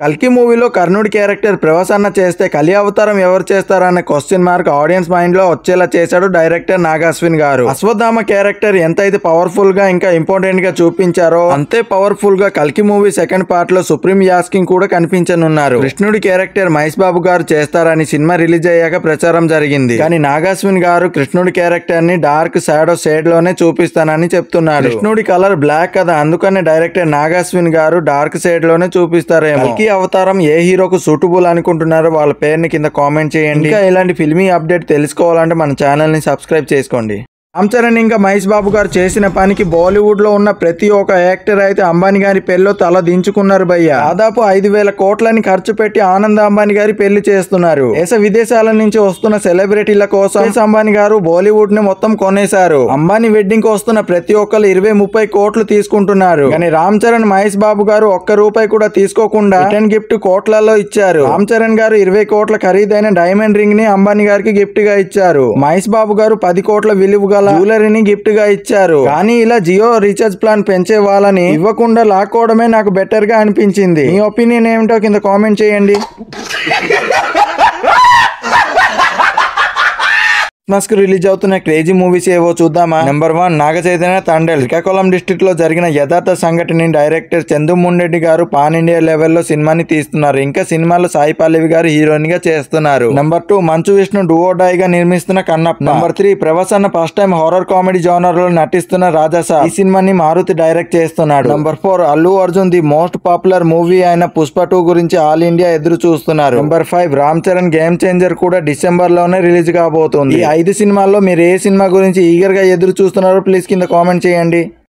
కల్కి మూవీలో కర్ణుడి క్యారెక్టర్ ప్రభాస్ అన్న చేస్తే కలి అవతారం ఎవరు చేస్తారనే క్వశ్చన్ మార్క్ ఆడియన్స్ మైండ్ లో వచ్చేలా చేశాడు డైరెక్టర్ నాగాశ్విన్ గారు. అశ్వత్థామ క్యారెక్టర్ ఎంతైతే పవర్ఫుల్ గా ఇంకా ఇంపార్టెంట్ గా చూపించారో అంతే పవర్ఫుల్ గా కల్కి మూవీ సెకండ్ పార్ట్ లో సుప్రీం యాస్కింగ్ కూడా కనిపించనున్నారు. కృష్ణుడి క్యారెక్టర్ మహేష్ బాబు గారు చేస్తారని సినిమా రిలీజ్ అయ్యాక ప్రచారం జరిగింది. కానీ నాగాశ్విన్ గారు కృష్ణుడి క్యారెక్టర్ ని డార్క్ షాడో షేడ్ లోనే చూపిస్తానని చెప్తున్నారు. కృష్ణుడి కలర్ బ్లాక్ కదా, అందుకనే డైరెక్టర్ నాగాశ్విన్ గారు డార్క్ షేడ్ లోనే చూపిస్తారేమో. అవతారం ఏ హీరోకు సూటబుల్ అనుకుంటున్నారో వాళ్ళ పేరుని కింద కామెంట్ చేయండి. ఇంకా ఇలాంటి ఫిల్మీ అప్డేట్ తెలుసుకోవాలంటే మన ఛానల్ ని సబ్స్క్రైబ్ చేసుకోండి. రామ్ చరణ్ ఇంకా మహేష్ బాబు గారు చేసిన పనికి బాలీవుడ్ లో ఉన్న ప్రతి ఒక్క యాక్టర్ అయితే అంబానీ గారి పెళ్లిలో తల దించుకున్నారు భయ్య. దాదాపు 5,000 కోట్లని ఖర్చు పెట్టి ఆనంద్ అంబానీ గారి పెళ్లి చేస్తున్నారు. దేశ విదేశాల నుంచి వస్తున్న సెలబ్రిటీల కోసం అంబానీ గారు బాలీవుడ్ ని మొత్తం కొనేశారు. అంబానీ వెడ్డింగ్ కు వస్తున్న ప్రతి ఒక్కరు 20-30 కోట్లు తీసుకుంటున్నారు. కానీ రామ్ చరణ్ మహేష్ బాబు గారు ఒక్క రూపాయి కూడా తీసుకోకుండా రిటర్న్ గిఫ్ట్ కోట్లలో ఇచ్చారు. రామ్ చరణ్ గారు 20 కోట్ల ఖరీదైన డైమండ్ రింగ్ ని అంబానీ గారికి గిఫ్ట్ గా ఇచ్చారు. మహేష్ బాబు గారు 10 కోట్ల విలువ జ్యువెలరీని గిఫ్ట్ గా ఇచ్చారు. కానీ ఇలా జియో రీఛార్జ్ ప్లాన్ పెంచే వాళ్ళని ఇవ్వకుండా లాక్కోవడమే నాకు బెటర్ గా అనిపించింది. మీ ఒపీనియన్ ఏమిటో కింద కామెంట్ చేయండి. క్రిస్మస్ కు రిలీజ్ అవుతున్న క్రేజీ మూవీస్ ఏవో చూద్దామా. నెంబర్ 1 నాగ చైతన్య తండేల్. శ్రీకాకుళం డిస్ట్రిక్ట్ లో జరిగిన యథార్థ సంఘటనని డైరెక్టర్ చందు మున్రెడ్డి గారు పాన్ ఇండియా లెవెల్లో సినిమాని తీస్తున్నారు. ఇంకా సినిమాలో సాయి పల్లవి గారు హీరోయిన్ గా చేస్తున్నారు. నెంబర్ 2 మంచు విష్ణు డూఓ డై గా నిర్మిస్తున్న కన్నప్ప. నెంబర్ 3 ప్రభాస్ అన్న first time horror comedy genre లో నటిస్తున్న రాజాసా. ఈ సినిమాని మారుతి డైరెక్ట్ చేస్తున్నాడు. Number 4 Allu Arjun the most popular movie అయిన పుష్ప 2 గురించి ఆల్ ఇండియా ఎదురు చూస్తున్నారు. Number 5 Ram Charan game changer కూడా డిసెంబర్ లోనే రిలీజ్ కాబోతుంది. 5 సినిమాల్లో మీరు ఏ సినిమా గురించి ఈగర్ గా ఎదురు చూస్తున్నారో ప్లీజ్ కింద కామెంట్ చేయండి.